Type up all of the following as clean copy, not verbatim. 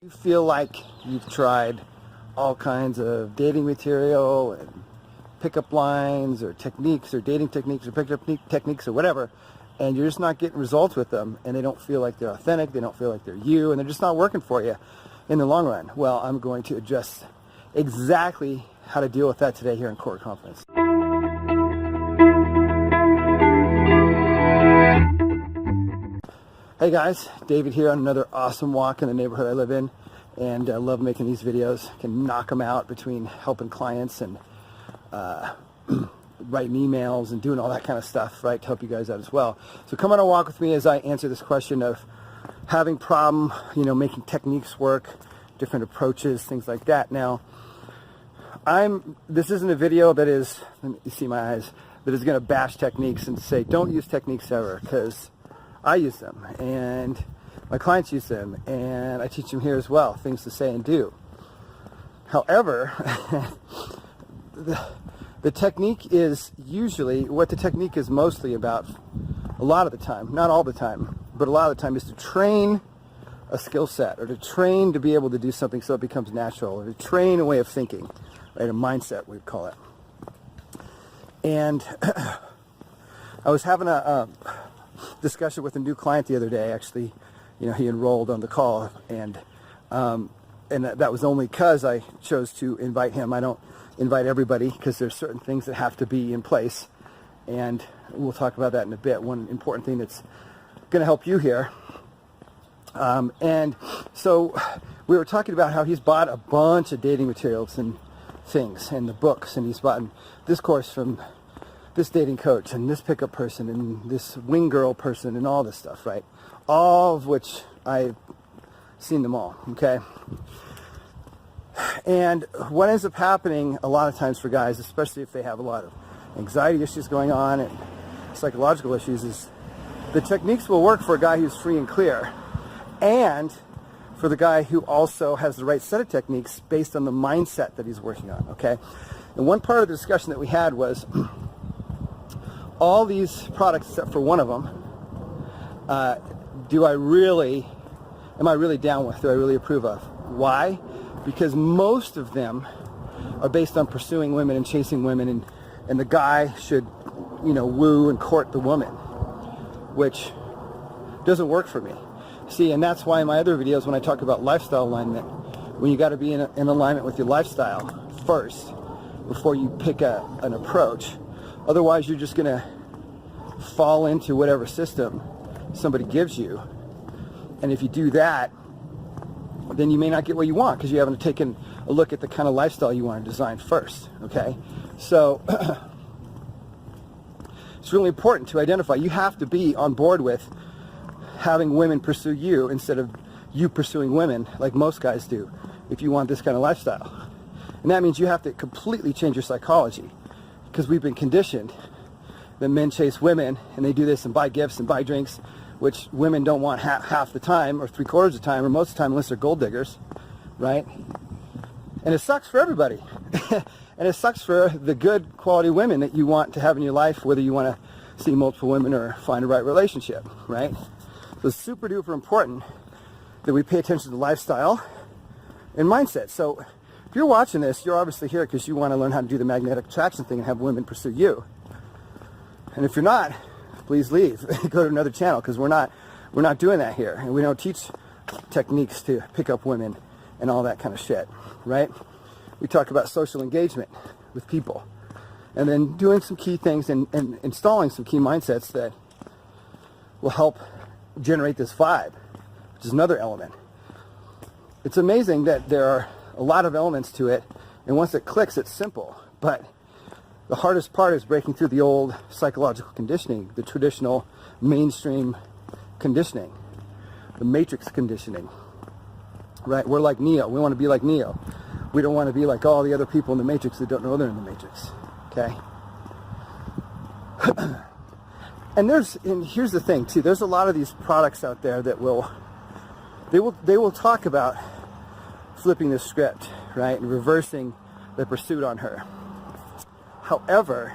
You feel like you've tried all kinds of dating material and pickup lines or techniques or dating techniques or pickup techniques or whatever, and you're just not getting results with them, and they don't feel like they're authentic, they don't feel like they're you, and they're just not working for you in the long run. Well, I'm going to address exactly how to deal with that today here in Core Confidence. Hey guys, David here on another awesome walk in the neighborhood I live in, and I love making these videos. Can knock them out between helping clients and writing emails and doing all that kind of stuff, right, to help you guys out as well. So come on a walk with me as I answer this question of having problem, making techniques work, different approaches, things like that. Now, this isn't a video that is, let me see my eyes, that is going to bash techniques and say don't use techniques ever, because I use them and my clients use them and I teach them here as well, things to say and do. However, the technique is usually, what the technique is mostly about, a lot of the time, not all the time, but a lot of the time, is to train a skill set, or to train to be able to do something so it becomes natural, or to train a way of thinking, right, a mindset we'd call it. And I was having a discussion with a new client the other day. Actually, he enrolled on the call, and that was only because I chose to invite him. I don't invite everybody because there's certain things that have to be in place, and we'll talk about that in a bit. One important thing that's going to help you here. And so we were talking about how he's bought a bunch of dating materials and things and the books, and he's bought this course from this dating coach and this pickup person and this wing girl person and all this stuff, right? All of which I've seen them all, okay? And what ends up happening a lot of times for guys, especially if they have a lot of anxiety issues going on and psychological issues, is the techniques will work for a guy who's free and clear, and for the guy who also has the right set of techniques based on the mindset that he's working on, okay? And one part of the discussion that we had was all these products except for one of them, am I really down with, do I really approve of? Why? Because most of them are based on pursuing women and chasing women, and the guy should, woo and court the woman, which doesn't work for me. See, and that's why in my other videos when I talk about lifestyle alignment, when you got to be in alignment with your lifestyle first before you pick an approach. Otherwise, you're just going to fall into whatever system somebody gives you. And if you do that, then you may not get what you want because you haven't taken a look at the kind of lifestyle you want to design first, okay? So it's really important to identify. You have to be on board with having women pursue you instead of you pursuing women like most guys do if you want this kind of lifestyle. And that means you have to completely change your psychology, because we've been conditioned that men chase women and they do this and buy gifts and buy drinks, which women don't want half the time or 3/4 of the time or most of the time unless they're gold diggers, right? And it sucks for everybody. And it sucks for the good quality women that you want to have in your life, whether you want to see multiple women or find a right relationship, right? So it's super duper important that we pay attention to lifestyle and mindset. So if you're watching this, you're obviously here because you want to learn how to do the magnetic attraction thing and have women pursue you. And if you're not, please leave. Go to another channel, because we're not doing that here, and we don't teach techniques to pick up women and all that kind of shit, right? We talk about social engagement with people, and then doing some key things and installing some key mindsets that will help generate this vibe, which is another element. It's amazing that there are a lot of elements to it, and once it clicks, it's simple. But the hardest part is breaking through the old psychological conditioning, the traditional mainstream conditioning, the matrix conditioning, right? We're like Neo. We want to be like Neo. We don't want to be like all the other people in the matrix that don't know they're in the matrix, okay? And here's the thing too, there's a lot of these products out there that they will talk about flipping the script, right, and reversing the pursuit on her. However,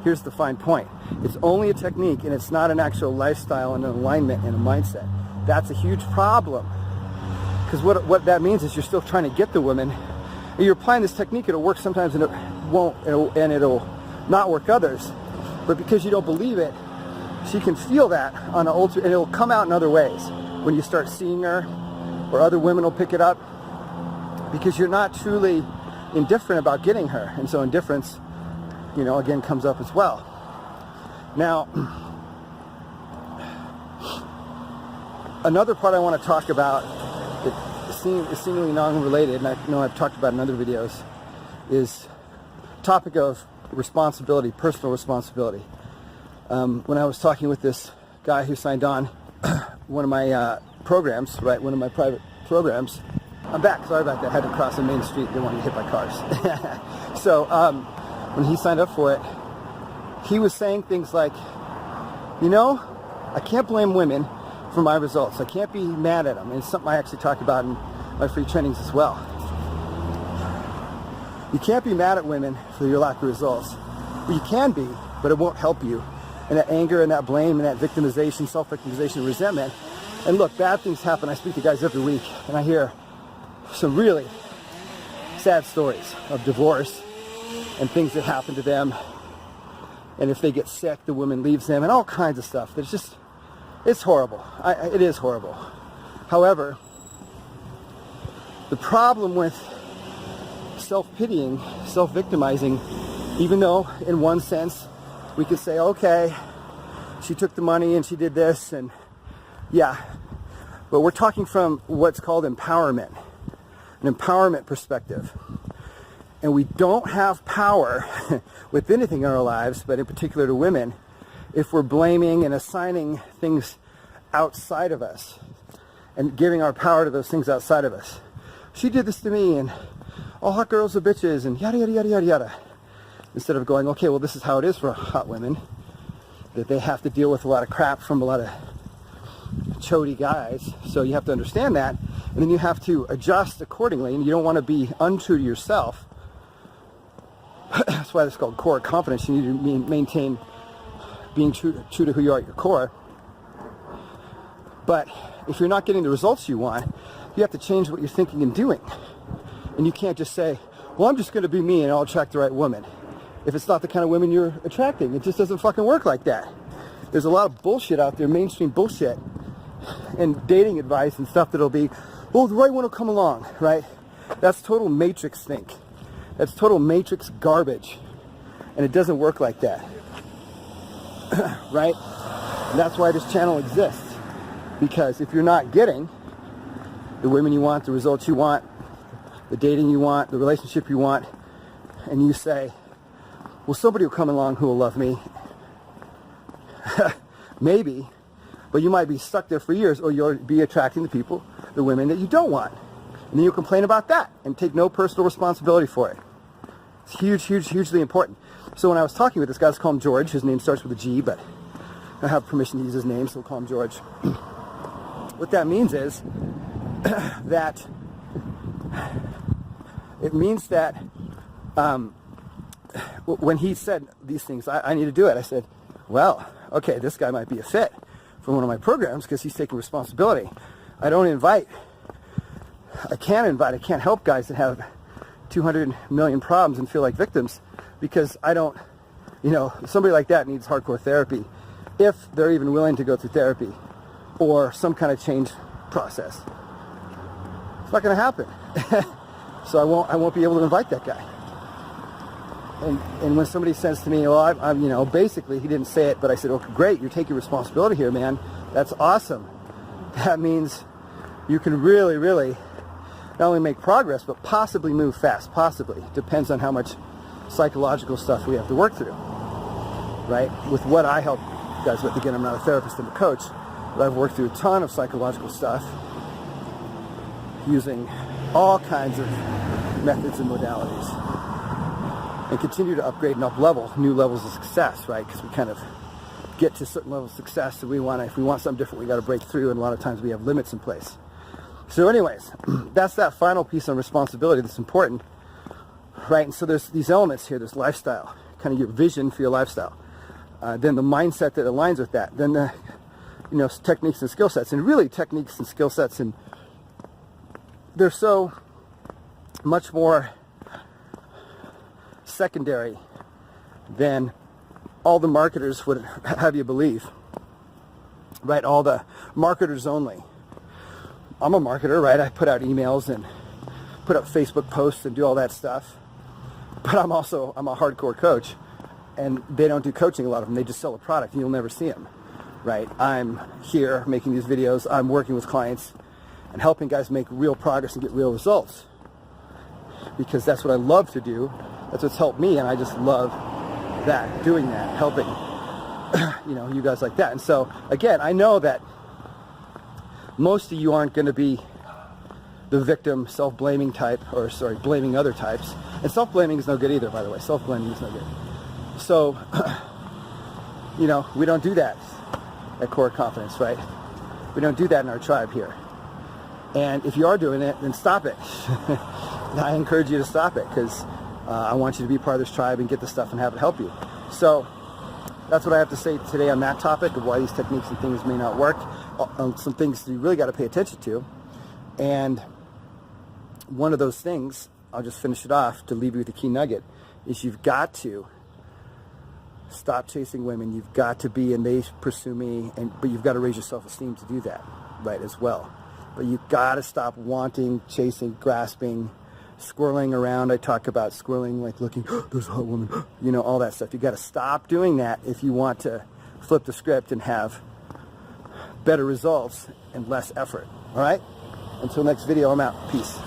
here's the fine point. It's only a technique, and it's not an actual lifestyle and an alignment and a mindset. That's a huge problem. Because what that means is you're still trying to get the women. And you're applying this technique, it'll work sometimes and it won't, and it'll not work others. But because you don't believe it, she can feel that on an ultra, and it'll come out in other ways. When you start seeing her, or other women will pick it up, because you're not truly indifferent about getting her. And so indifference, again, comes up as well. Now, another part I want to talk about that is seemingly non-related, and I know I've talked about in other videos, is topic of responsibility, personal responsibility. When I was talking with this guy who signed on one of my programs, right, one of my private programs, I'm back, sorry about that, I had to cross a main street, didn't want to get hit by cars. So when he signed up for it, he was saying things like, I can't blame women for my results. I can't be mad at them. And it's something I actually talk about in my free trainings as well. You can't be mad at women for your lack of results. Well, you can be, but it won't help you. And that anger and that blame and that victimization, self-victimization, resentment. And look, bad things happen. I speak to guys every week, and I hear some really sad stories of divorce and things that happen to them. And if they get sick, the woman leaves them, and all kinds of stuff. It's horrible. It is horrible. However, the problem with self-pitying, self-victimizing, even though in one sense we could say, okay, she took the money and she did this, and yeah, but we're talking from what's called empowerment, an empowerment perspective. And we don't have power with anything in our lives, but in particular to women, if we're blaming and assigning things outside of us and giving our power to those things outside of us. She did this to me, and all hot girls are bitches, and yada, yada, yada, yada, yada. Instead of going, okay, well, this is how it is for hot women, that they have to deal with a lot of crap from a lot of chody guys. So you have to understand that, and then you have to adjust accordingly, and you don't want to be untrue to yourself. That's why it's called core confidence. You need to maintain being true to who you are at your core. But if you're not getting the results you want, you have to change what you're thinking and doing. And you can't just say, well, I'm just going to be me and I'll attract the right woman. If it's not the kind of women you're attracting, it just doesn't fucking work like that. There's a lot of bullshit out there, mainstream bullshit, and dating advice and stuff that'll be, well, the right one will come along, right? That's total matrix think. That's total matrix garbage. And it doesn't work like that. Right? And that's why this channel exists. Because if you're not getting the women you want, the results you want, the dating you want, the relationship you want, and you say, well, somebody will come along who will love me. Maybe, but you might be stuck there for years, or you'll be attracting the women that you don't want. And then you'll complain about that and take no personal responsibility for it. It's hugely important. So when I was talking with this guy, let's call him George. His name starts with a G, but I have permission to use his name, so we'll call him George. What that means is that it means that when he said these things, I need to do it. I said, well, okay, this guy might be a fit for one of my programs because he's taking responsibility. I can't help guys that have 200 million problems and feel like victims, because I don't, somebody like that needs hardcore therapy, if they're even willing to go through therapy or some kind of change process. It's not going to happen. So I won't be able to invite that guy. And when somebody says to me, well, I'm basically, he didn't say it, but I said, okay, great, you're taking responsibility here, man. That's awesome. That means you can really, really not only make progress, but possibly move fast. Possibly. Depends on how much psychological stuff we have to work through. Right? With what I help guys with, again, I'm not a therapist, I'm a coach, but I've worked through a ton of psychological stuff using all kinds of methods and modalities, and continue to upgrade and up-level new levels of success, right? Because we kind of get to certain levels of success, and if we want something different, we got to break through, and a lot of times we have limits in place. So anyways, that's that final piece on responsibility that's important, right? And so there's these elements here, there's lifestyle, kind of your vision for your lifestyle. Then the mindset that aligns with that. Then the, techniques and skill sets, and really techniques and skill sets and they're so much more secondary than all the marketers would have you believe, right? All the marketers only. I'm a marketer, right? I put out emails and put up Facebook posts and do all that stuff. But I'm a hardcore coach, and they don't do coaching, a lot of them. They just sell a product and you'll never see them, right? I'm here making these videos. I'm working with clients and helping guys make real progress and get real results, because that's what I love to do. That's what's helped me, and I just love that, doing that, helping you guys like that. And so again, I know that most of you aren't going to be the victim, self-blaming type, or sorry, blaming other types. And self-blaming is no good either, by the way. Self-blaming is no good. So we don't do that at Core Confidence, right? We don't do that in our tribe here. And if you are doing it, then stop it. I encourage you to stop it, because I want you to be part of this tribe and get the stuff and have it help you. So that's what I have to say today on that topic of why these techniques and things may not work. Some things you really got to pay attention to. And one of those things, I'll just finish it off to leave you with a key nugget, is you've got to stop chasing women. You've got to be, and they pursue me, but you've got to raise your self-esteem to do that, right, as well. But you've got to stop wanting, chasing, grasping, squirreling around. I talk about squirreling, like looking, oh, there's a hot woman, all that stuff. You've got to stop doing that if you want to flip the script and have better results and less effort. All right? Until next video, I'm out. Peace.